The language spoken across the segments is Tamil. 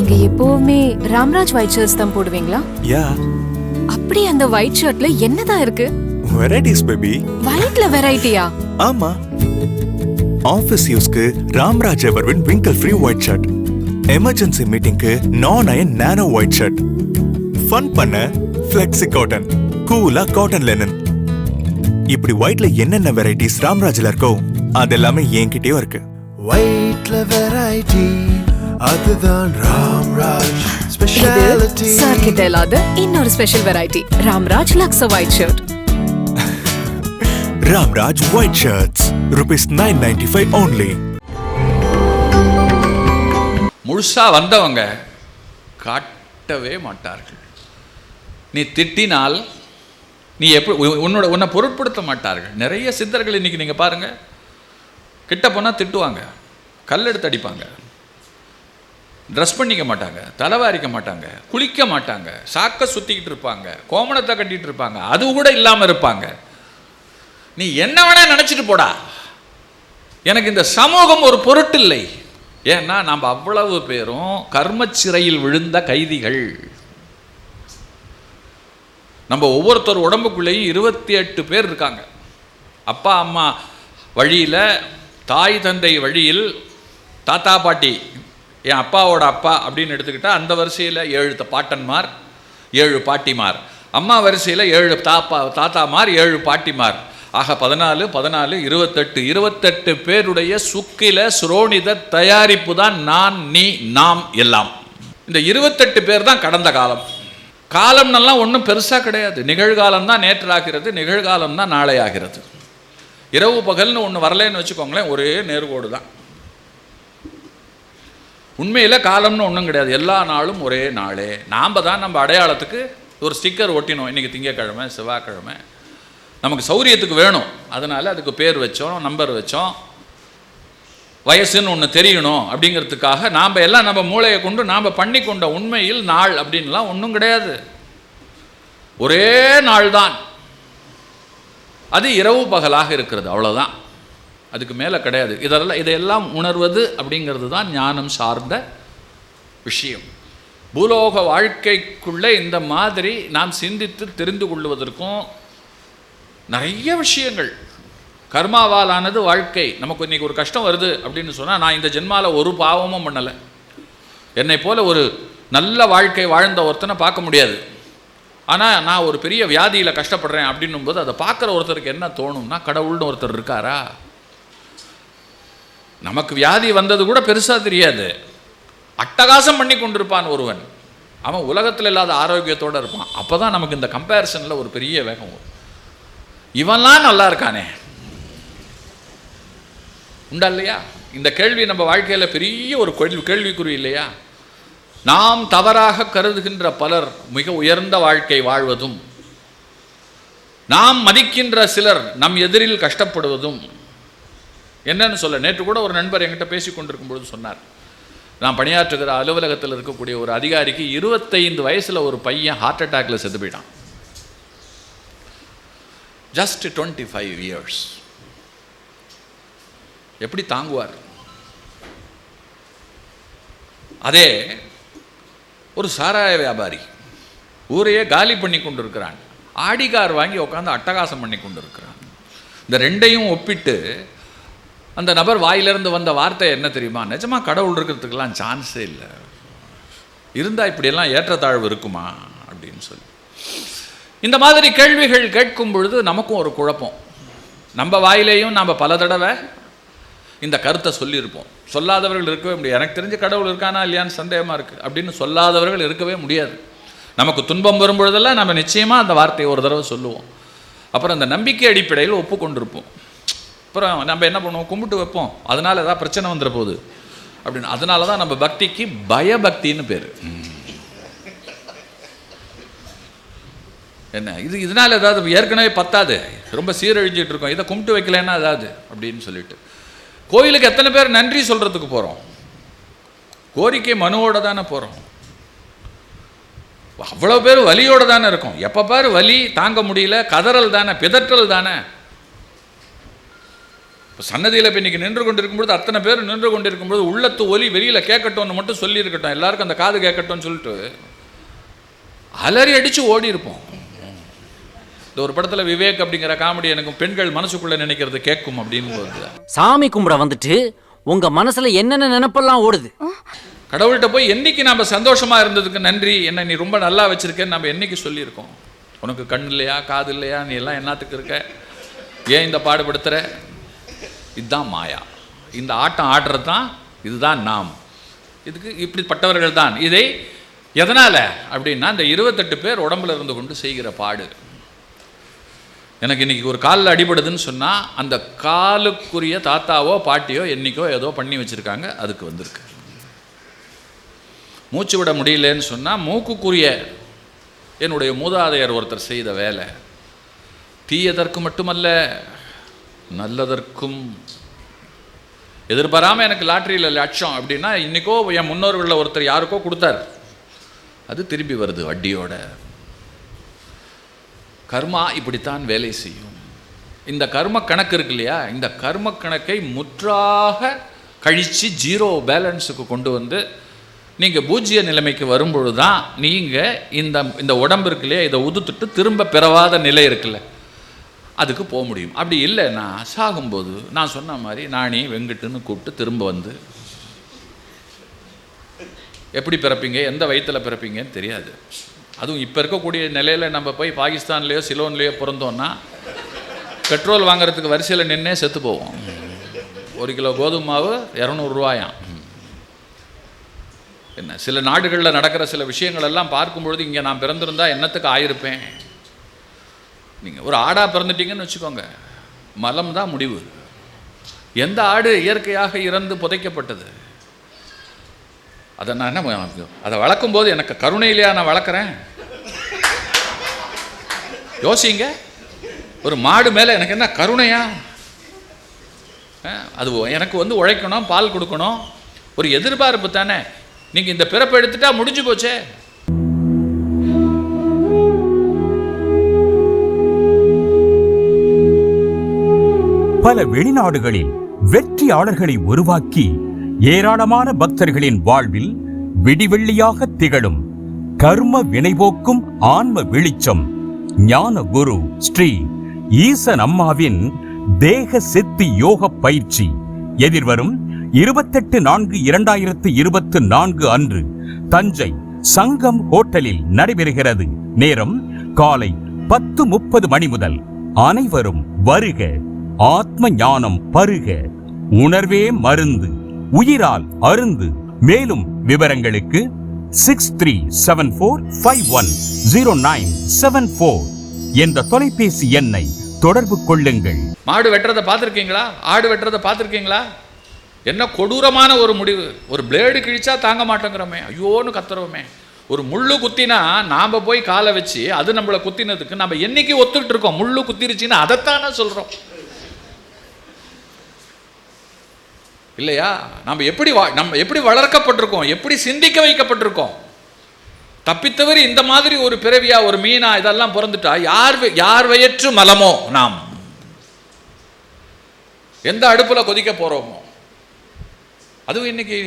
நீங்க எப்பவுமே ராம்ராஜ் ஒயிட் ஷர்ட்ஸ் தான் போடுவீங்களா? யா. அப்படி அந்த ஒயிட் ஷர்ட்ல என்னதான் இருக்கு? Varieties baby. ஒயிட்ல வெரைட்டியா? ஆமா. ஆபீஸ் யூஸ்க்கு Ramraj Everwin wrinkle free white shirt, emergency மீட்டிங்க்கு non iron nano white shirt, fun பண்ண ஃப்ளெக்ஸி காட்டன், கூலா காட்டன் லெனன். இப்படி ஒயிட்ல என்னென்ன வெரைட்டிஸ் ராம்ராஜ்ல இருக்கோ அது எல்லாமே என்கிட்டயும் இருக்கு. ஒயிட்ல வெரைட்டி அதுதான் ராம்ராஜ் ஸ்பெஷாலிட்டி. சார் கிட்ட இல்லாத இன்னொரு special variety Ramraj Luxo white shirt. Ramraj white shirts ₹995 only. முழுசா வந்தவங்க காட்டவே மாட்டார்கள். நீ திட்டினால் நீ எப்படி உன்னை பொருட்படுத்த மாட்டார்கள். நிறைய சித்தர்கள் இன்னைக்கு நீங்க பாருங்க, கிட்ட போனா திட்டுவாங்க, கல் எடுத்து அடிப்பாங்க, ட்ரெஸ் பண்ணிக்க மாட்டாங்க, தலைவாரிக்க மாட்டாங்க, குளிக்க மாட்டாங்க, சாக்க சுத்திக்கிட்டு இருப்பாங்க, கோமணத்தை கட்டிட்டு இருப்பாங்க, அது கூட இல்லாம இருப்பாங்க. நீ என்ன வேணா நினைச்சிட்டு போடா, எனக்கு இந்த சமூகம் ஒரு பொருட்டு இல்லை. ஏன்னா நாம் அவ்வளவு பேரும் கர்ம சிறையில் விழுந்த கைதிகள். நம்ம ஒவ்வொருத்தர் உடம்புக்குள்ளேயும் 28 பேர் இருக்காங்க. அப்பா அம்மா வழியில், தாய் தந்தை வழியில், தாத்தா பாட்டி, என் அப்பாவோட அப்பா அப்படின்னு எடுத்துக்கிட்டா அந்த வரிசையில் 7 பாட்டன்மார், 7 பாட்டிமார், அம்மா வரிசையில் 7 தாத்தாமார், 7 பாட்டிமார், ஆக 14 14 28 பேருடைய சுக்கில சுரோனித தயாரிப்பு தான் நான், நீ, நாம் எல்லாம். இந்த 28 பேர் தான் கடந்த காலம். காலம்னெல்லாம் ஒன்றும் பெருசாக கிடையாது. நிகழ்காலம் தான் நேற்றாகிறது, நிகழ்காலம் தான் நாளை ஆகிறது. இரவு பகல்னு ஒன்று வரலன்னு வச்சுக்கோங்களேன், ஒரே நேர்கோடு தான். உண்மையில் காலம்னு ஒன்றும் கிடையாது, எல்லா நாளும் ஒரே நாளே. நாம் தான் நம்ம அடையாளத்துக்கு ஒரு ஸ்டிக்கர் ஒட்டினோம், இன்றைக்கி திங்கக்கிழமை செவ்வாய்க்கிழமை, நமக்கு சௌரியத்துக்கு வேணும், அதனால் அதுக்கு பேர் வச்சோம், நம்பர் வச்சோம், வயசுன்னு ஒன்று தெரியணும் அப்படிங்கிறதுக்காக நாம் எல்லாம் நம்ம மூளையை கொண்டு நாம் பண்ணி கொண்ட உண்மையில் நாள் அப்படின்லாம் ஒன்றும் கிடையாது. ஒரே நாள் தான், அது இரவு பகலாக இருக்கிறது, அவ்வளோதான், அதுக்கு மேலே கிடையாது. இதையெல்லாம் உணர்வது அப்படிங்கிறது தான் ஞானம் சார்ந்த விஷயம். பூலோக வாழ்க்கைக்குள்ளே இந்த மாதிரி நாம் சிந்தித்து தெரிந்து கொள்வதற்கும் நிறைய விஷயங்கள். கர்மாவாலானது வாழ்க்கை. நமக்கு இன்றைக்கி ஒரு கஷ்டம் வருது அப்படின்னு சொன்னால், நான் இந்த ஜென்மாவில் ஒரு பாவமும் பண்ணலை, என்னை போல் ஒரு நல்ல வாழ்க்கை வாழ்ந்த ஒருத்தனை பார்க்க முடியாது. ஆனால் நான் ஒரு பெரிய வியாதியில் கஷ்டப்படுறேன் அப்படின்னும் போது அதை பார்க்குற ஒருத்தருக்கு என்ன தோணும்னா, கடவுள்னு ஒருத்தர் இருக்காரா? நமக்கு வியாதி வந்தது கூட பெருசாக தெரியாது. அட்டகாசம் பண்ணி கொண்டிருப்பான் ஒருவன், அவன் உலகத்தில் இல்லாத ஆரோக்கியத்தோடு இருப்பான். அப்போ தான் நமக்கு இந்த கம்பேரிசனில் ஒரு பெரிய வேகம் வரும். இவன்லாம் நல்லா இருக்கானே, உண்டா இல்லையா? இந்த கேள்வி நம்ம வாழ்க்கையில் பெரிய ஒரு கேள்விக்குறி இல்லையா? நாம் தவறாக கருதுகின்ற பலர் மிக உயர்ந்த வாழ்க்கை வாழ்வதும், நாம் மதிக்கின்ற சிலர் நம் எதிரில் கஷ்டப்படுவதும் என்னன்னு சொல்ல. நேற்று கூட ஒரு நண்பர் என்கிட்ட பேசி கொண்டிருக்கும் பொழுது சொன்னார், நான் பணியாற்றுகிற அலுவலகத்தில் இருக்கக்கூடிய ஒரு அதிகாரிக்கு 25 வயசில் ஒரு பையன் ஹார்ட் அட்டாக்ல செத்து போயிட்டான். Just 25 years. எப்படி தாங்குவார்? அதே ஒரு சாராய வியாபாரி ஊரையே காலி பண்ணி கொண்டு இருக்கிறான், ஆடிகார் வாங்கி உட்காந்து அட்டகாசம் பண்ணி கொண்டு இருக்கிறான். இந்த ரெண்டையும் ஒப்பிட்டு அந்த நபர் வாயிலிருந்து வந்த வார்த்தை என்ன தெரியுமா? நிஜமா கடவுள் இருக்கிறதுக்கெல்லாம் சான்ஸே இல்லை, இருந்தால் இப்படியெல்லாம் ஏற்றத்தாழ்வு இருக்குமா அப்படின்னு சொல்லி. இந்த மாதிரி கேள்விகள் கேட்கும் பொழுது நமக்கும் ஒரு குழப்பம். நம்ம வாயிலேயும் நாம் பல தடவை இந்த கருத்தை சொல்லியிருப்போம். சொல்லாதவர்கள் இருக்கவே முடியாது. எனக்கு தெரிஞ்ச கடவுள் இருக்கானா இல்லையான்னு சந்தேகமாக இருக்குது அப்படின்னு சொல்லாதவர்கள் இருக்கவே முடியாது. நமக்கு துன்பம் வரும்பொழுதெல்லாம் நம்ம நிச்சயமாக அந்த வார்த்தையை ஒரு தடவை சொல்லுவோம். அப்புறம் அந்த நம்பிக்கை அடிப்படையில் ஒப்புக்கொண்டிருப்போம். அப்புறம் நம்ம என்ன பண்ணுவோம்? கும்பிட்டு வைப்போம், அதனால் ஏதாவது பிரச்சனை வந்துட போகுது அப்படின்னு. அதனால தான் நம்ம பக்திக்கு பயபக்தின்னு பேர். என்ன இதனால் ஏதாவது ஏற்கனவே பத்தாது, ரொம்ப சீரழிஞ்சிட்டு இருக்கோம், இதை கும்பிட்டு வைக்கலன்னா ஏதாவது அப்படின்னு சொல்லிட்டு கோயிலுக்கு எத்தனை பேர் நன்றி சொல்கிறதுக்கு போகிறோம்? கோரிக்கை மனுவோடு தானே போகிறோம். அவ்வளோ பேர் வலியோடு தானே இருக்கும். எப்போ பாரு வலி தாங்க முடியல, கதறல் தானே, பிதற்றல் தானே. இப்போ சன்னதியில் இப்போ இன்றைக்கி நின்று கொண்டிருக்கும்போது அத்தனை பேர் நின்று கொண்டிருக்கும்போது உள்ளத்து ஒலி வெளியில் கேட்கட்டும்னு மட்டும் சொல்லியிருக்கட்டும், எல்லாருக்கும் அந்த காது கேட்கட்டும்னு சொல்லிட்டு அலறி அடித்து ஓடி இருப்போம். இந்த ஒரு படத்தில் விவேக் அப்படிங்கிற காமெடி எனக்கு பெண்கள் மனசுக்குள்ளே நினைக்கிறது கேட்கும் அப்படின்னு போகுது. சாமி கும்பிட வந்துட்டு உங்க மனசுல என்னென்ன நினைப்பெல்லாம் ஓடுது? கடவுள்கிட்ட போய் என்னைக்கு நம்ம சந்தோஷமாக இருந்ததுக்கு நன்றி, என்ன நீ ரொம்ப நல்லா வச்சுருக்கேன்னு நம்ம என்னைக்கு சொல்லியிருக்கோம்? உனக்கு கண் இல்லையா, காது இல்லையா, நீ எல்லாம் என்னத்துக்கு இருக்க, ஏன் இந்த பாடுபடுத்துகிற? இதுதான் மாயா. இந்த ஆட்டம் ஆடுறது தான், இதுதான் நாம், இதுக்கு இப்படிப்பட்டவர்கள் தான். இதை எதனால் அப்படின்னா இந்த 28 பேர் உடம்புல இருந்து கொண்டு செய்கிற பாடு. எனக்கு இன்றைக்கி ஒரு காலில் அடிபடுதுன்னு சொன்னால் அந்த காலுக்குரிய தாத்தாவோ பாட்டியோ என்றைக்கோ ஏதோ பண்ணி வச்சுருக்காங்க, அதுக்கு வந்திருக்கு. மூச்சு விட முடியலன்னு சொன்னால் மூக்குக்குரிய என்னுடைய மூதாதையர் ஒருத்தர் செய்த வேலை. தீயதற்கு மட்டுமல்ல நல்லதற்கும். எதிர்பாராமல் எனக்கு லாட்ரியில் லட்சம் அப்படின்னா இன்றைக்கோ என் முன்னோர்களில் ஒருத்தர் யாருக்கோ கொடுத்தார், அது திரும்பி வருது வட்டியோட. கர்மா இப்படித்தான் வேலை செய்யும். இந்த கர்ம கணக்கு இருக்கு இல்லையா, இந்த கர்ம கணக்கை முற்றாக கழித்து ஜீரோ பேலன்ஸுக்கு கொண்டு வந்து நீங்கள் பூஜ்ய நிலைமைக்கு வரும்பொழுது தான் நீங்கள் இந்த உடம்பு இருக்கு இல்லையா, இதை உதுத்துட்டு திரும்ப பிறவாத நிலை இருக்குல்ல, அதுக்கு போக முடியும். அப்படி இல்லைன்னா சாகும்போது நான் சொன்ன மாதிரி நாணி வெங்கட்டுன்னு கூப்பிட்டு திரும்ப வந்து எப்படி பிறப்பீங்க, எந்த வயிற்றில் பிறப்பீங்கன்னு தெரியாது. அதுவும் இப்போ இருக்கக்கூடிய நிலையில் நம்ம போய் பாகிஸ்தான்லேயோ சிலோன்லேயோ பிறந்தோன்னா பெட்ரோல் வாங்குறதுக்கு வரிசையில் நின்னே செத்து போவோம். 1 கிலோ கோதுமை மாவு 200 ரூபாயாம். என்ன சில நாடுகளில் நடக்கிற சில விஷயங்கள் எல்லாம் பார்க்கும்பொழுது இங்கே நான் பிறந்திருந்தால் என்னத்துக்கு ஆயிருப்பேன். நீங்கள் ஒரு ஆடாக பிறந்துட்டீங்கன்னு வச்சுக்கோங்க, மலம் தான் முடிவு. எந்த ஆடு இயற்கையாக இறந்து புதைக்கப்பட்டது? அதை நான் என்ன அதை வளர்க்கும் போது எனக்கு கருணை இல்லையா நான் வளர்க்குறேன்? யோசிங்க, ஒரு மாடு மேலே எனக்கு என்ன கருணையா? அது எனக்கு வந்து உழைக்கணும், பால் கொடுக்கணும், ஒரு எதிர்பார்ப்பு தானே. நீங்கள் இந்த பிறப்பை எடுத்துட்டா முடிஞ்சு போச்சே. பல வெளிநாடுகளில் வெற்றியாளர்களை உருவாக்கி ஏராளமான பக்தர்களின் வாழ்வில் விடிவெள்ளியாக திகழும் கர்ம வினைபோக்கும் ஆன்ம வெளிச்சம் ஞான குரு ஸ்ரீ ஈசன் அம்மாவின் தேக சித்தி யோக பயிற்சி எதிர்வரும் 28/4/2024 அன்று தஞ்சை சங்கம் ஹோட்டலில் நடைபெறுகிறது. நேரம் காலை 10:30 மணி முதல். அனைவரும் வருக. ஆத்ம ஞானம் பருக. உணர்வே மருந்து. உயிரால் அருந்து. மேலும் விவரங்களுக்கு 6374510974 என்ற தொலைபேசி எண்ணை தொடர்பு கொள்ளுங்கள். மாடு வெட்டுறதை பார்த்துருக்கீங்களா? ஆடு வெட்டுறதை பார்த்துருக்கீங்களா? என்ன கொடூரமான ஒரு முடிவு. ஒரு பிளேடு கிழிச்சா தாங்க மாட்டேங்கிறோமே, ஐயோன்னு கத்துறோமே. ஒரு முள்ளு குத்தினா நாம் போய் காலை வச்சு அது நம்மளை குத்தினதுக்கு நம்ம என்னைக்கு ஒத்துக்கிட்டு இருக்கோம்? முள்ளு குத்திருச்சுன்னா அதைத்தானே சொல்கிறோம் இல்லையா? நம்ம எப்படி வளர்க்கப்பட்டிருக்கோம், எப்படி சிந்திக்க வைக்கப்பட்டிருக்கோம்? தப்பித்தவரி இந்த மாதிரி ஒரு பிறவியா, ஒரு மீனா இதெல்லாம் பிறந்துட்டா யார் வயிற்று மலமோ நாம் எந்த அடுப்பில் கொதிக்க போகிறோமோ. அதுவும் இன்னைக்கு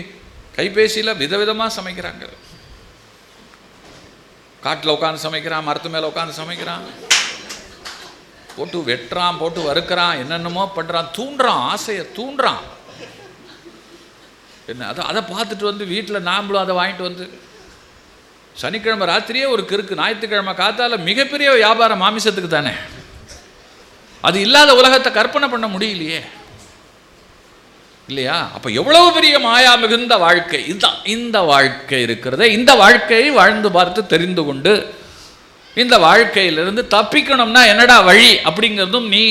கைபேசியில் விதவிதமாக சமைக்கிறாங்க. காட்டில் உட்காந்து சமைக்கிறான், மரத்து மேலே உட்காந்து சமைக்கிறான், போட்டு வெட்டுறான், போட்டு வறுக்கிறான், என்னென்னமோ பண்ணுறான், தூண்டுறான், ஆசையை தூண்டுறான். என்ன அதை பார்த்துட்டு வந்து வீட்டில் நாம்ளும் அதை வாங்கிட்டு வந்து சனிக்கிழமை ராத்திரியே ஒரு கிறுக்கு, ஞாயிற்றுக்கிழமை காத்தால மிகப்பெரிய வியாபாரம் மாமிசத்துக்கு தானே. அது இல்லாத உலகத்தை கற்பனை பண்ண முடியலையே இல்லையா? அப்போ எவ்வளவு பெரிய மாயா மிகுந்த வாழ்க்கை இதுதான். இந்த வாழ்க்கை இருக்கிறதே, இந்த வாழ்க்கையை வாழ்ந்து பார்த்து தெரிந்து கொண்டு இந்த வாழ்க்கையிலிருந்து தப்பிக்கணும்னா என்னடா வழி அப்படிங்கிறதும் நீ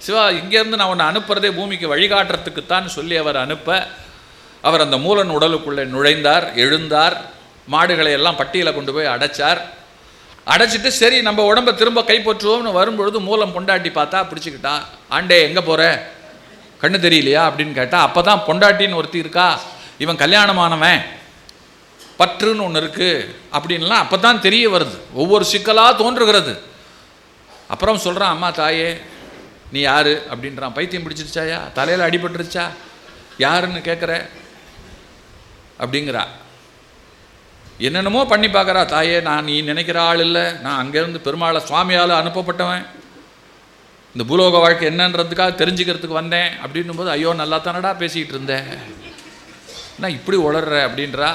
சிவா இங்கேருந்து நான் உன்னை அனுப்புறதே பூமிக்கு வழிகாட்டுறதுக்குத்தான் சொல்லி அவர் அனுப்ப, அவர் அந்த மூலன் உடலுக்குள்ளே நுழைந்தார், எழுந்தார், மாடுகளை எல்லாம் பட்டியலை கொண்டு போய் அடைச்சார். அடைச்சிட்டு சரி நம்ம உடம்பை திரும்ப கைப்பற்றுவோம்னு வரும்பொழுது மூலம் பொண்டாட்டி பார்த்தா பிடிச்சிக்கிட்டா. ஆண்டே எங்கே போகிற, கண்ணு தெரியலையா அப்படின்னு கேட்டால், அப்போ தான் பொண்டாட்டின்னு ஒருத்தி இருக்கா, இவன் கல்யாணமானவன், பற்றுன்னு ஒன்று இருக்குது அப்படின்லாம் அப்போ தான் தெரிய வருது. ஒவ்வொரு சிக்கலாக தோன்றுகிறது. அப்புறம் சொல்கிறான், அம்மா தாயே நீ யாரு அப்படின்றான். பைத்தியம் பிடிச்சிருச்சாயா, தலையில் அடிபட்டுருச்சா, யாருன்னு கேட்குற அப்படிங்கிறா. என்னென்னமோ பண்ணி பார்க்குறா. தாயே, நான் நீ நினைக்கிற ஆள் இல்லை, நான் அங்கேருந்து பெருமாளை சுவாமியால் அனுப்பப்பட்டவன், இந்த பூலோக வாழ்க்கை என்னன்றதுக்காக தெரிஞ்சுக்கிறதுக்கு வந்தேன் அப்படின்னும் போது, ஐயோ நல்லா தானடா பேசிக்கிட்டு இருந்தேன், நான் இப்படி உளர்ற அப்படின்றா.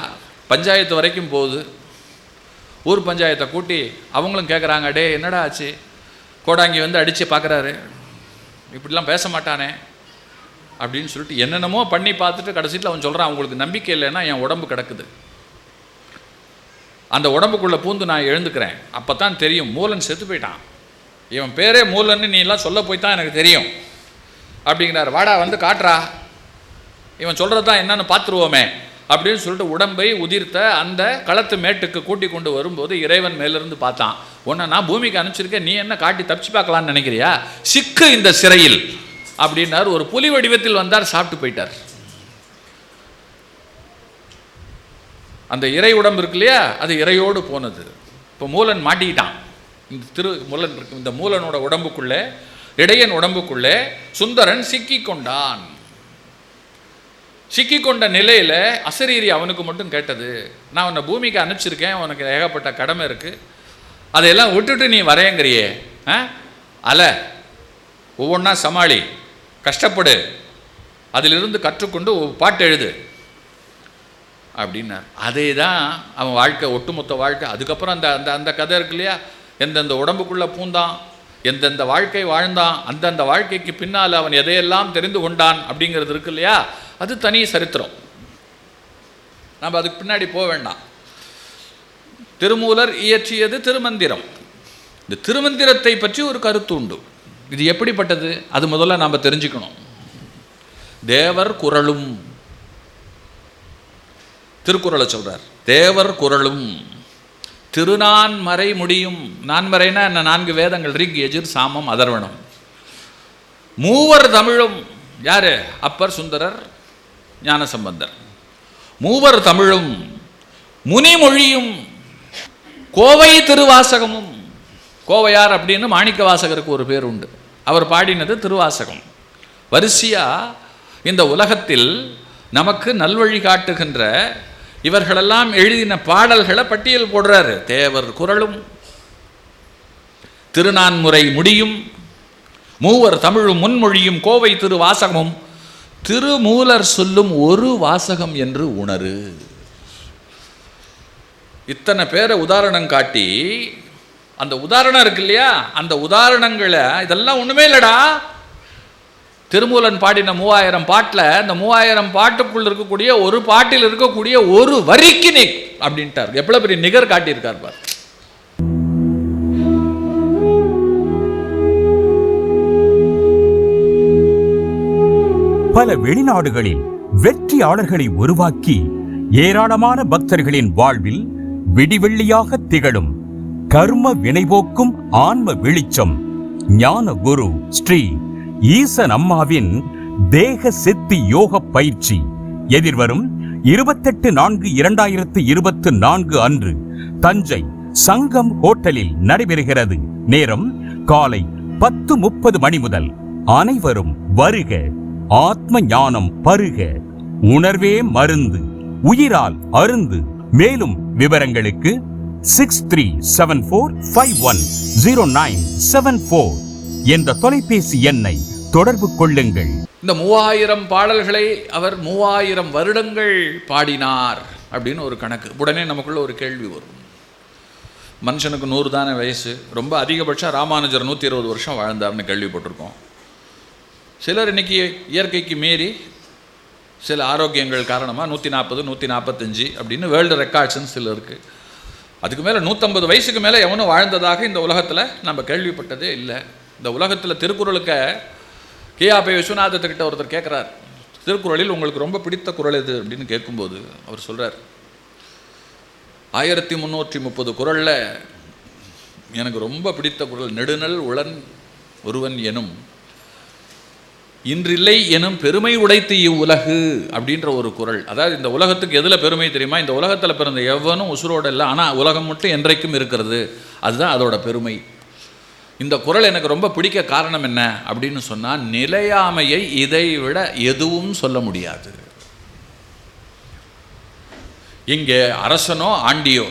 பஞ்சாயத்து வரைக்கும் போகுது. ஊர் பஞ்சாயத்தை கூட்டி அவங்களும் கேட்குறாங்க, டே என்னடா ஆச்சு, கோடாங்கி வந்து அடித்து பார்க்குறாரு, இப்படிலாம் பேச மாட்டானே அப்படின்னு சொல்லிட்டு என்னென்னமோ பண்ணி பார்த்துட்டு கடைசியில் அவன் சொல்கிறான், அவங்களுக்கு நம்பிக்கை இல்லைன்னா என் உடம்பு கிடக்குது, அந்த உடம்புக்குள்ளே பூந்து நான் எழுந்துக்கிறேன், அப்போ தான் தெரியும் மூலன் செத்து போயிட்டான், இவன் பேரே மூலன்னு நீ எல்லாம் சொல்ல போய் தான் எனக்கு தெரியும் அப்படிங்கிறார். வாடா வந்து காட்டுறா, இவன் சொல்கிறது தான் என்னன்னு பார்த்துருவோமே அப்படின்னு சொல்லிட்டு உடம்பை உதிர்த்த அந்த களத்து மேட்டுக்கு கூட்டி கொண்டு வரும்போது இறைவன் மேலிருந்து பார்த்தான், உன்னை நான் பூமிக்கு அனுப்பிச்சிருக்கேன், நீ என்ன காட்டி தப்பிச்சு பார்க்கலான்னு நினைக்கிறியா, சிக்கு இந்த சிறையில் அப்படின்னார். ஒரு புலி வடிவத்தில் வந்தார், சாப்பிட்டு போயிட்டார். அந்த இறை உடம்பு இருக்கு இல்லையா, அது இறையோடு போனது. இப்போ மூலன் மாட்டிக்கிட்டான். இந்த மூலன் இருக்கு, இந்த மூலனோட உடம்புக்குள்ளே, இடையன் உடம்புக்குள்ளே சுந்தரன் சிக்கி கொண்டான். சிக்கி கொண்ட நிலையில் அசரீரி அவனுக்கு மட்டும் கேட்டது, நான் உன்னை பூமிக்கு அனுப்பிச்சிருக்கேன், உனக்கு ஏகப்பட்ட கடமை இருக்குது, அதையெல்லாம் விட்டுட்டு நீ வரையங்கிறியே, அலை ஒவ்வொன்றா சமாளி, கஷ்டப்படு, அதிலிருந்து கற்றுக்கொண்டு பாட்டு எழுது அப்படின்னார். அதே தான் அவன் வாழ்க்கை, ஒட்டுமொத்த வாழ்க்கை. அதுக்கப்புறம் அந்த அந்த அந்த கதை இருக்கு இல்லையா, எந்தெந்த உடம்புக்குள்ளே பூந்தான், எந்தெந்த வாழ்க்கை வாழ்ந்தான், அந்தந்த வாழ்க்கைக்கு பின்னால் அவன் எதையெல்லாம் தெரிந்து கொண்டான் அப்படிங்கிறது இருக்கு இல்லையா, அது தனி சரித்திரம். நம்ம அதுக்கு பின்னாடி போக வேண்டாம். திருமூலர் இயற்றியது திருமந்திரம். இந்த திருமந்திரத்தை பற்றி ஒரு கருத்து உண்டு. இது எப்படிப்பட்டது அது முதல்ல நாம் தெரிஞ்சுக்கணும். தேவர் குரலும், திருக்குறளை சொல்றார், தேவர் குரலும் திருநான்மறை முடியும். நான்மறைனா என்ன? 4 வேதங்கள், ரிக் யஜுர் சாமம் அதர்வணம். மூவர் தமிழும், யாரு? அப்பர், சுந்தரர், ஞானசம்பந்தர். மூவர் தமிழும் முனிமொழியும் கோவை திருவாசகமும். கோவையார் அப்படின்னு மாணிக்க வாசகருக்கு ஒரு பேர் உண்டு, அவர் பாடினது திருவாசகம். வரிசையா இந்த உலகத்தில் நமக்கு நல்வழி காட்டுகின்ற இவர்களெல்லாம் எழுதின பாடல்களை பட்டியல் போடுறாரு. தேவர் குரலும், திருநான்முறை முடியும், மூவர் தமிழும் முன்மொழியும் கோவை திருவாசகமும் திருமூலர் சொல்லும் ஒரு வாசகம் என்று உணரு. இத்தனை பேரை உதாரணம் காட்டி, அந்த உதாரணம் இருக்கு இல்லையா, அந்த உதாரணங்களை இதெல்லாம் ஒண்ணுமே இல்லடா, திருமூலன் பாடின 3000 பாட்டில் இந்த 3000 பாட்டுக்குள் இருக்கக்கூடிய ஒரு பாட்டில் இருக்கக்கூடிய ஒரு வரிக்கு நீ அப்படின்ட்டார். எவ்வளவு பெரிய நிகர் காட்டியிருக்கார் பார். பல வெளிநாடுகளில் வெற்றியாளர்களை உருவாக்கி ஏராளமான பக்தர்களின் வாழ்வில் விடிவெள்ளியாக திகழும் கர்ம வினைபோக்கும் ஆன்ம வெளிச்சம் ஞான குரு ஸ்ரீ ஈசன் அம்மாவின் தேக சித்தி யோக பயிற்சி எதிர்வரும் 28/4/2024 அன்று தஞ்சை சங்கம் ஹோட்டலில் நடைபெறுகிறது. நேரம் காலை 10:30 மணி முதல். அனைவரும் வருக. ஆத்ம ஞானம் பருக. உணர்வே மருந்து, உயிரால் அருந்து. மேலும் விவரங்களுக்கு 6374510974 என்ற தொலைபேசி எண்ணை தொடர்பு கொள்ளுங்கள். இந்த 3000 பாடல்களை அவர் 3000 வருடங்கள் பாடினார் அப்படின்னு ஒரு கணக்கு. உடனே நமக்குள்ள ஒரு கேள்வி வரும், மனுஷனுக்கு 100 தானே வயசு, ரொம்ப அதிகபட்சம் ராமானுஜர் 120 வருஷம் வாழ்ந்தார்னு கேள்விப்பட்டிருக்கோம். சிலர் இன்னைக்கு இயற்கைக்கு மீறி சில ஆரோக்கியங்கள் காரணமாக 140 145 அப்படின்னு வேர்ல்டு ரெக்கார்ட்ஸ்ன்னு சில இருக்குது. அதுக்கு மேலே 150 வயசுக்கு மேலே எவனும் வாழ்ந்ததாக இந்த உலகத்தில் நம்ம கேள்விப்பட்டதே இல்லை. இந்த உலகத்தில் திருக்குறளுக்கு கேஆபி விஸ்வநாதத்துக்கிட்ட ஒருத்தர் கேட்குறார், திருக்குறளில் உங்களுக்கு ரொம்ப பிடித்த குறள் எது அப்படின்னு கேட்கும்போது அவர் சொல்கிறார், 1330 குறளில் எனக்கு ரொம்ப பிடித்த குறள் நெடுநல் உளன் ஒருவன் எனும் இன்றில்லை எனும் பெருமை உடைத்து இவ்வுலகு அப்படின்ற ஒரு குறள். அதாவது இந்த உலகத்துக்கு எதில் பெருமை தெரியுமா? இந்த உலகத்தில் பிறந்த எவனும் உசுரோடு இல்லை, ஆனால் உலகம் மட்டும் என்றைக்கும் இருக்கிறது, அதுதான் அதோட பெருமை. இந்த குறள் எனக்கு ரொம்ப பிடிக்க காரணம் என்ன அப்படின்னு சொன்னால், நிலையாமையை இதை விட எதுவும் சொல்ல முடியாது. இங்கே அரசனோ ஆண்டியோ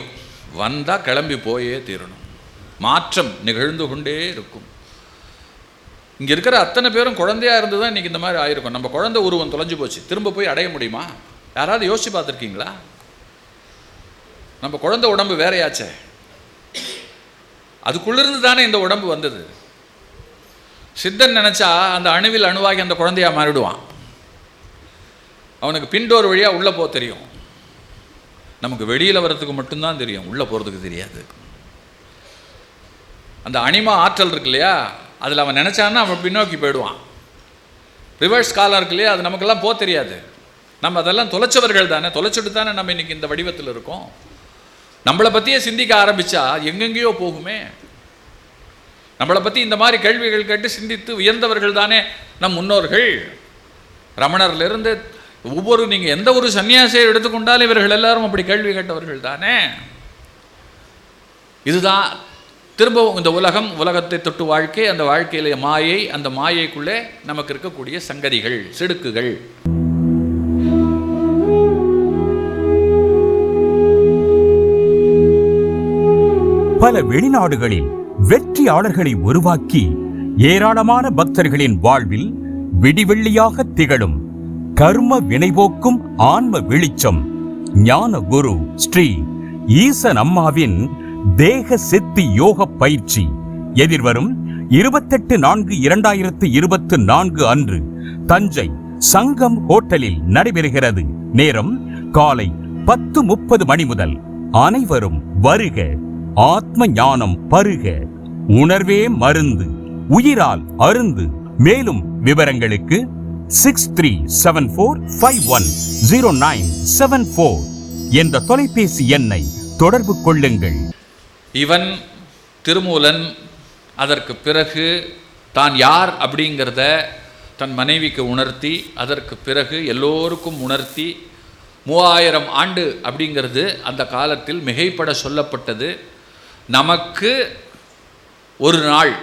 வந்தால் கிளம்பி போயே தீரணும். மாற்றம் நிகழ்ந்து கொண்டே இருக்கும். இங்கே இருக்கிற அத்தனை பேரும் குழந்தையாக இருந்து தான் இன்றைக்கி இந்த மாதிரி ஆயிருக்கும். நம்ம குழந்தை உருவம் தொலைஞ்சு போச்சு, திரும்ப போய் அடைய முடியுமா? யாராவது யோசிச்சு பார்த்துருக்கீங்களா? நம்ம குழந்தை உடம்பு வேறையாச்சே, அதுக்குள்ளிருந்து தானே இந்த உடம்பு வந்தது. சித்தன் நினச்சா அந்த அணுவில் அணுவாகி அந்த குழந்தையாக மாறிடுவான். அவனுக்கு பின்டோர் வழியாக உள்ளே போக தெரியும். நமக்கு வெளியில் வர்றதுக்கு மட்டும்தான் தெரியும், உள்ளே போகிறதுக்கு தெரியாது. அந்த அனிமா ஆற்றல் இருக்கு இல்லையா, அதில் அவன் நினச்சான்னா அவன் பின்னோக்கி போயிடுவான். ரிவர்ஸ் காலம் இருக்கு இல்லையா, அது நமக்கெல்லாம் போக தெரியாது. நம்ம அதெல்லாம் தொலைச்சவர்கள் தானே, தொலைச்சிட்டு தானே நம்ம இன்றைக்கி இந்த வடிவத்தில் இருக்கோம். நம்மளை பற்றியே சிந்திக்க ஆரம்பித்தா எங்கெங்கேயோ போகுமே. நம்மளை பற்றி இந்த மாதிரி கேள்விகள் கேட்டு சிந்தித்து உயர்ந்தவர்கள் தானே நம் முன்னோர்கள். ரமணர்லேருந்து ஒவ்வொரு, நீங்கள் எந்த ஒரு சன்னியாசியை எடுத்துக்கொண்டாலும் இவர்கள் எல்லாரும் அப்படி கேள்வி கேட்டவர்கள் தானே. இதுதான் திரும்பவும் இந்த உலகத்தை தொட்டு வாழ்க்கை, அந்த வாழ்க்கையிலே மாயை, அந்த மாயைக்குள்ளே நமக்கு இருக்கக்கூடிய சங்கதிகள், சிடுக்குகள். பல வெளிநாடுகளில் வெற்றியாளர்களை உருவாக்கி ஏராளமான பக்தர்களின் வாழ்வில் விடிவெள்ளியாக திகழும் கர்ம வினைபோக்கும் ஆன்ம வெளிச்சம் ஞான குரு ஸ்ரீ ஈசன் அம்மாவின் தேக சித்தி யோக பயிற்சி எதிர்வரும் 28/4/2024 அன்று தஞ்சை சங்கம் ஹோட்டலில் நடைபெறுகிறது. நேரம் காலை 10:30 மணி முதல். அனைவரும் வருக. ஆத்ம ஞானம் பருக. உணர்வே மருந்து, உயிரால் அருந்து. மேலும் விவரங்களுக்கு 6374510974 என்ற தொலைபேசி எண்ணை தொடர்பு கொள்ளுங்கள். இவன் திருமூலன் அதற்கு பிறகு தான் யார் அப்படிங்கிறத தன் மனைவிக்கு உணர்த்தி, அதற்கு பிறகு எல்லோருக்கும் உணர்த்தி 3000 ஆண்டு அப்படிங்கிறது அந்த காலத்தில் மிகைப்பட சொல்லப்பட்டது. நமக்கு ஒரு நாள்,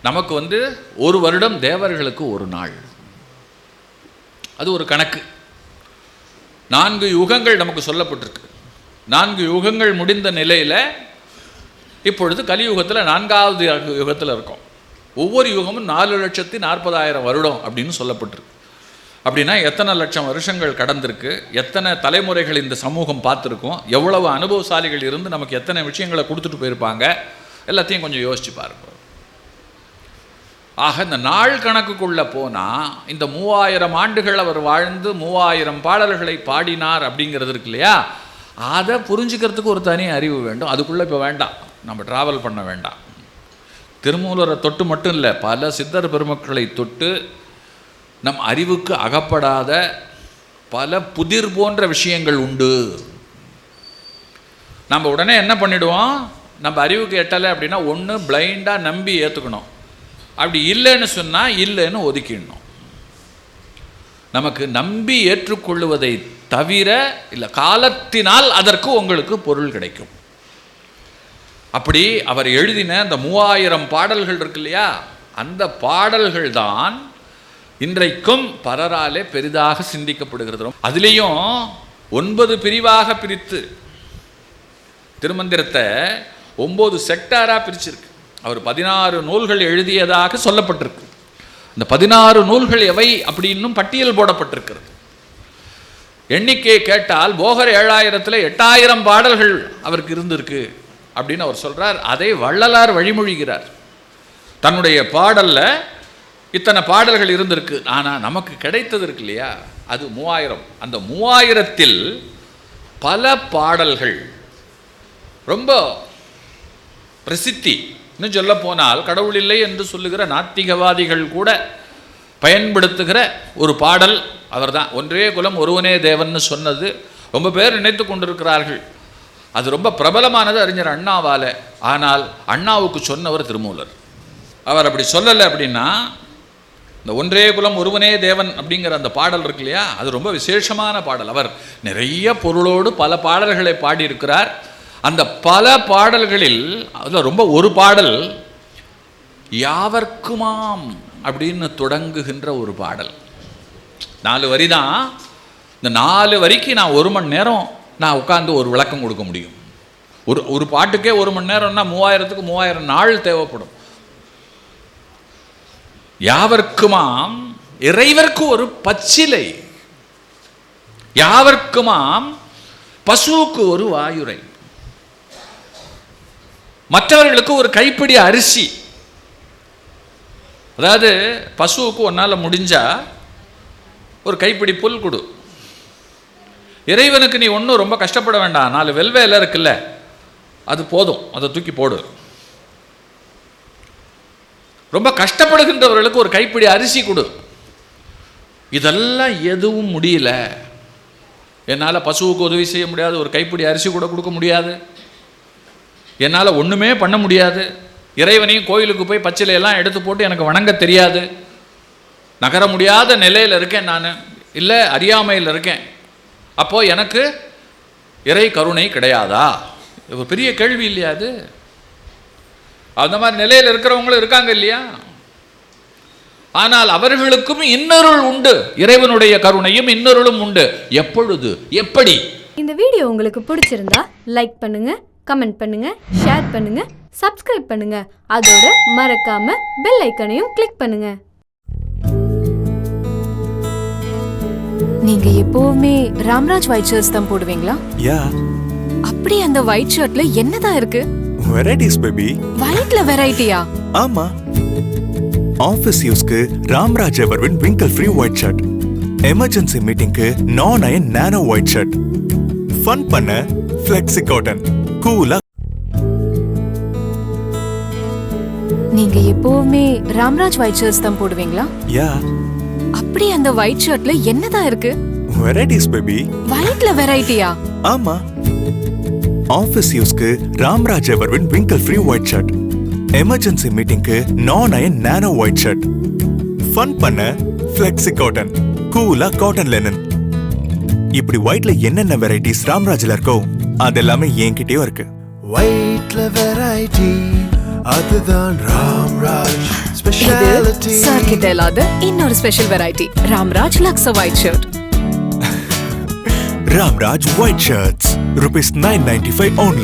நமக்கு ஒரு வருடம், தேவர்களுக்கு ஒரு நாள். அது ஒரு கணக்கு. 4 யுகங்கள் நமக்கு சொல்லப்பட்டிருக்கு. 4 யுகங்கள் முடிந்த நிலையில் இப்பொழுது கலியுகத்தில் 4வது யுகத்தில் இருக்கோம். ஒவ்வொரு யுகமும் 4,40,40,000 வருடம் அப்படின்னு சொல்லப்பட்டிருக்கு. அப்படின்னா எத்தனை லட்சம் வருஷங்கள் கடந்திருக்கு, எத்தனை தலைமுறைகள் இந்த சமூகம் பார்த்துருக்கோம், எவ்வளவு அனுபவசாலிகள் இருந்து நமக்கு எத்தனை விஷயங்களை கொடுத்துட்டு போயிருப்பாங்க, எல்லாத்தையும் கொஞ்சம் யோசிச்சு பாருங்க. ஆக இந்த நாள் கணக்குக்குள்ளே போனால் இந்த 3000 ஆண்டுகள் அவர் வாழ்ந்து 3000 பாடல்களை பாடினார் அப்படிங்கிறது இருக்கு இல்லையா, அதை புரிஞ்சுக்கிறதுக்கு ஒரு தனி அறிவு வேண்டும். அதுக்குள்ளே இப்போ வேண்டாம், நம்ம ட்ராவல் பண்ண வேண்டாம். திருமூலரை தொட்டு மட்டும் இல்லை, பல சித்தர் பெருமக்களை தொட்டு நம் அறிவுக்கு அகப்படாத பல புதிர் போன்ற விஷயங்கள் உண்டு. நம்ம உடனே என்ன பண்ணிடுவோம், நம்ம அறிவுக்கு எட்டலை அப்படின்னா ஒன்று பிளைண்டாக நம்பி ஏற்றுக்கணும், அப்படி இல்லைன்னு சொன்னால் இல்லைன்னு ஒதுக்கிடணும். நமக்கு நம்பி ஏற்றுக்கொள்ளுவதை தவிர இல்லை, காலத்தினால் அதற்கு உங்களுக்கு பொருள் கிடைக்கும். அப்படி அவர் எழுதின அந்த 3000 பாடல்கள் இருக்கு இல்லையா, அந்த பாடல்கள் தான் இன்றைக்கும் பலராலே பெரிதாக சிந்திக்கப்படுகிறது. அதுலேயும் 9 பிரிவாக பிரித்து திருமந்திரத்தை 9 செக்டாராக பிரிச்சிருக்கு. அவர் 16 நூல்கள் எழுதியதாக சொல்லப்பட்டிருக்கு. இந்த 16 நூல்கள் எவை அப்படின்னும் பட்டியல் போடப்பட்டிருக்கிறது. எண்ணிக்கையை கேட்டால் போகர் 7000 8000 பாடல்கள் அவருக்கு இருந்திருக்கு அப்படின்னு அவர் சொல்றார். அதை வள்ளலார் வழிமொழிகிறார். தன்னுடைய பாடல்ல இத்தனை பாடல்கள் இருந்திருக்கு. ஆனால் நமக்கு கிடைத்தது இருக்கு இல்லையா, அது 3000. அந்த 3000ல் பல பாடல்கள் ரொம்ப பிரசித்தி. இன்னும் சொல்ல போனால் கடவுள் இல்லை என்று சொல்லுகிற நாத்திகவாதிகள் கூட பயன்படுத்துகிற ஒரு பாடல் அவர் தான். ஒன்றே குலம் ஒருவனே தேவன்னு சொன்னது ரொம்ப பேர் நினைத்து கொண்டிருக்கிறார்கள். அது ரொம்ப பிரபலமானது அறிஞர் அண்ணாவால. ஆனால் அண்ணாவுக்கு சொன்னவர் திருமூலர். அவர் அப்படி சொல்லலை அப்படின்னா, இந்த ஒன்றே குலம் ஒருவனே தேவன் அப்படிங்கிற அந்த பாடல் இருக்கு இல்லையா, அது ரொம்ப விசேஷமான பாடல். அவர் நிறைய பொருளோடு பல பாடல்களை பாடியிருக்கிறார். அந்த பல பாடல்களில் அதில் ரொம்ப ஒரு பாடல் யாவர்க்குமாம் அப்படின்னு தொடங்குகின்ற ஒரு பாடல். 4 வரி தான். இந்த 4 வரிக்கு நான் 1 மணி நேரம் நான் உட்காந்து ஒரு விளக்கம் கொடுக்க முடியும். ஒரு பாட்டுக்கே 1 மணி நேரம்னா 3000க்கு 3000 நாள் தேவைப்படும். யாவர்க்குமாம், இறைவர்க்கு ஒரு பச்சிலை, யாவர்க்குமாம் பசுவுக்கு ஒரு வாயுரை, மற்றவர்களுக்கு ஒரு கைப்பிடி அரிசி. அதாவது பசுவுக்கு ஒன்னால் முடிஞ்சா ஒரு கைப்பிடி புல் கொடு. இறைவனுக்கு நீ ஒன்றும் ரொம்ப கஷ்டப்பட வேண்டாம், 4 வெல்வேலை இருக்குல்ல, அது போதும், அதை தூக்கி போடு. ரொம்ப கஷ்டப்படுகின்றவர்களுக்கு ஒரு கைப்பிடி அரிசி கொடு. இதெல்லாம் எதுவும் முடியல, என்னால் பசுவுக்கு உதவி செய்ய முடியாது, ஒரு கைப்பிடி அரிசி கூட கொடுக்க முடியாது, என்னால் ஒன்றுமே பண்ண முடியாது, இறைவனையும் கோயிலுக்கு போய் பச்சிலையெல்லாம் எடுத்து போட்டு எனக்கு வணங்க தெரியாது, நகர முடியாத நிலையில் இருக்கேன், நான் இல்லை அறியாமையில் இருக்கேன், அப்போது எனக்கு இறை கருணை கிடையாதா? ஒரு பெரிய கேள்வி இல்லையா அது? அந்த மாதிரி நிலையில் இருக்கிறவங்களும் இருக்காங்க இல்லையா? ஆனால் அவர்களுக்கும் இன்னொருள் உண்டு, இறைவனுடைய கருணையும் இன்னொருளும் உண்டு. எப்பொழுது, எப்படி? இந்த வீடியோ உங்களுக்கு பிடிச்சிருந்தா லைக் பண்ணுங்க, கமெண்ட் பண்ணுங்க, ஷேர் பண்ணுங்க, சப்ஸ்கிரைப் பண்ணுங்க. அதோட மறக்காம பெல் ஐக்கனையும் கிளிக் பண்ணுங்க. நீங்க எப்பவுமே ராம்ராஜ் ஒயிட் ஷர்ட்ஸ் தான் போடுவீங்களா? யா. அப்படி அந்த ஒயிட் ஷர்ட்ல என்னதான் இருக்கு? Varieties baby. ஒயிட்ல வெரைட்டியா? ஆமா. ஆபீஸ் யூஸ்க்கு Ramraj Everwin wrinkle free white shirt, emergency மீட்டிங்க்கு non iron nano white shirt, fun பண்ண ஃப்ளெக்ஸி காட்டன், கூலா. நீங்க எப்பவுமே ராம்ராஜ் ஒயிட் ஷர்ட்ஸ் தான் போடுவீங்களா? யா. அப்படி அந்த ஒயிட் ஷர்ட்ல என்னதான் இருக்கு? Varieties baby. ஒயிட்ல வெரைட்டியா? ஆமா. ஆபீஸ் யூஸ்க்கு Ramraj Everwin wrinkle free white shirt, emergency மீட்டிங்க்கு non iron nano white shirt, fun பண்ண ஃப்ளெக்ஸி காட்டன், கூலா காட்டன் லெனன். இப்படி ஒயிட்ல என்னென்ன வெரைட்டிஸ் ராம்ராஜ்ல இருக்கோ அதெல்லாமே என்கிட்டயும் இருக்கு. ஒயிட்ல வெரைட்டி, அதுதான் ராம்ராஜ் இது ஸ்பெஷாலிட்டி. சார் கிட்ட இல்லாத இன்னொரு special variety, Ramraj Luxo white shirt. Ramraj white shirts, ₹995 only.